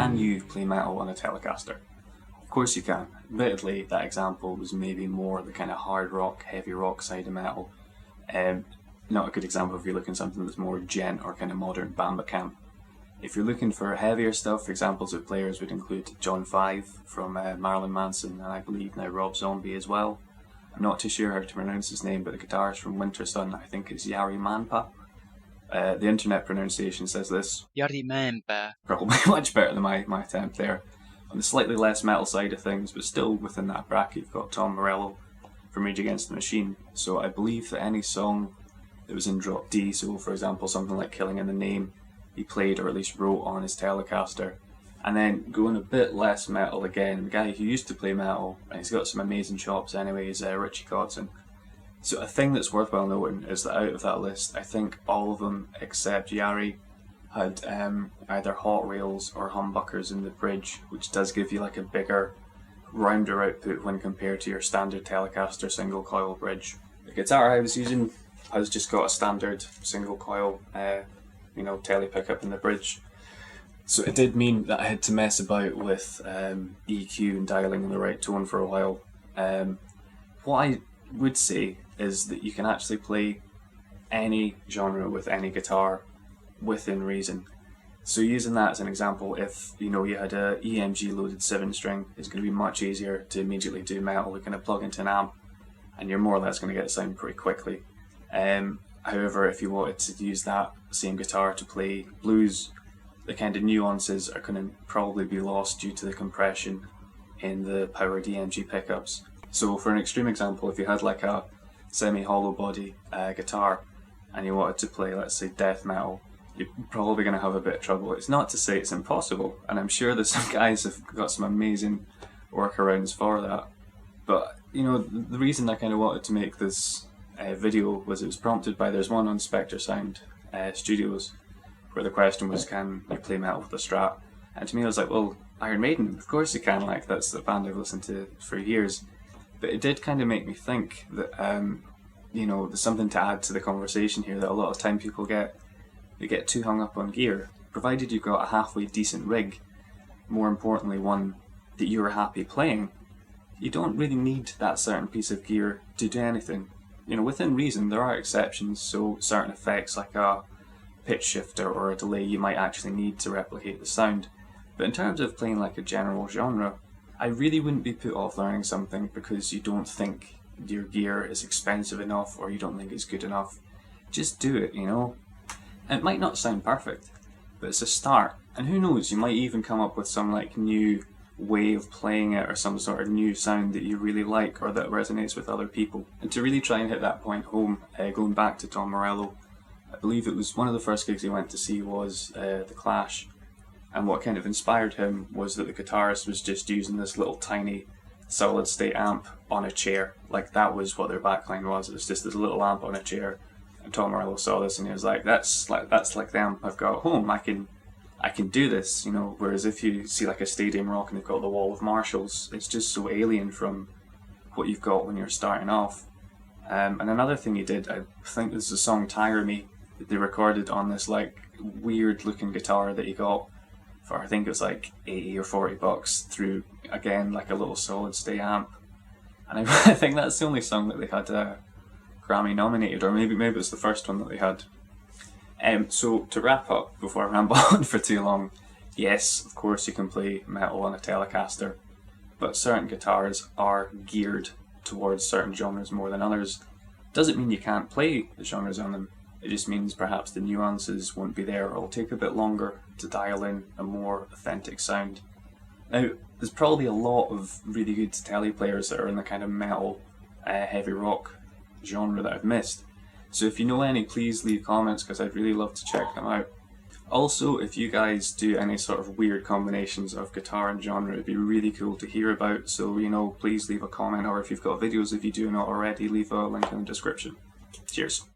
can you play metal on a Telecaster? Of course you can. Admittedly, that example was maybe more the kind of hard rock, heavy rock side of metal. Not a good example if you're looking at something that's more gent or kind of modern bamba camp. If you're looking for heavier stuff, examples of players would include John Five from Marilyn Manson, and I believe now Rob Zombie as well. I'm not too sure how to pronounce his name, but the guitarist from Winter Sun, I think it's Jari Mäenpää. The internet pronunciation says this. Jari Mäenpää. Probably much better than my attempt there. On the slightly less metal side of things, but still within that bracket, you've got Tom Morello from Rage Against the Machine. So I believe that any song that was in drop D, so for example something like Killing in the Name, he played or at least wrote on his Telecaster. And then going a bit less metal again, the guy who used to play metal, and he's got some amazing chops anyway, is Richie Kotzen. So a thing that's worthwhile noting is that out of that list, I think all of them except Jari had either hot rails or humbuckers in the bridge, which does give you like a bigger, rounder output when compared to your standard Telecaster single coil bridge. The guitar I was using has just got a standard single coil, tele pickup in the bridge. So it did mean that I had to mess about with EQ and dialing in the right tone for a while. What I would say is that you can actually play any genre with any guitar within reason. So using that as an example, if you had a EMG loaded 7-string, it's going to be much easier to immediately do metal. You're going to plug into an amp and you're more or less going to get sound pretty quickly. However, if you wanted to use that same guitar to play blues, the kind of nuances are going to probably be lost due to the compression in the powered EMG pickups. So for an extreme example, if you had like a semi-hollow body guitar and you wanted to play, let's say, death metal, you're probably going to have a bit of trouble. It's not to say it's impossible, and I'm sure that some guys have got some amazing workarounds for that. But the reason I kind of wanted to make this video was it was prompted by, there's one on Spectre Sound Studios where the question was, can you play metal with a Strat? And to me I was like, well, Iron Maiden, of course you can, like that's the band I've listened to for years. But it did kind of make me think that there's something to add to the conversation here, that a lot of time people get too hung up on gear. Provided you've got a halfway decent rig, more importantly one that you're happy playing, you don't really need that certain piece of gear to do anything. Within reason, there are exceptions, so certain effects like a pitch shifter or a delay you might actually need to replicate the sound. But in terms of playing like a general genre, I really wouldn't be put off learning something because you don't think your gear is expensive enough or you don't think it's good enough. Just do it, And it might not sound perfect, but it's a start. And who knows, you might even come up with some like new way of playing it or some sort of new sound that you really like or that resonates with other people. And to really try and hit that point home, going back to Tom Morello, I believe it was one of the first gigs he went to see was The Clash, and what kind of inspired him was that the guitarist was just using this little tiny solid state amp on a chair. Like that was what their backline was. It was just this little amp on a chair, and Tom Morello saw this and he was like, that's like the amp I've got at home. I can do this, whereas if you see like a stadium rock and they've got the wall of Marshalls, it's just so alien from what you've got when you're starting off. And another thing he did, I think this is a song Tire Me, that they recorded on this like weird looking guitar that he got for, I think it was like 80 or 40 bucks through, again, like a little solid state amp. And I think that's the only song that they had Grammy nominated, or maybe it was the first one that they had. So to wrap up, before I ramble on for too long, yes, of course you can play metal on a Telecaster, but certain guitars are geared towards certain genres more than others. Doesn't mean you can't play the genres on them, it just means perhaps the nuances won't be there, or it'll take a bit longer to dial in a more authentic sound. Now, there's probably a lot of really good tele players that are in the kind of metal, heavy rock genre that I've missed. So if you know any, please leave comments because I'd really love to check them out. Also, if you guys do any sort of weird combinations of guitar and genre, it'd be really cool to hear about. So, please leave a comment, or if you've got videos, if you do not already, leave a link in the description. Cheers.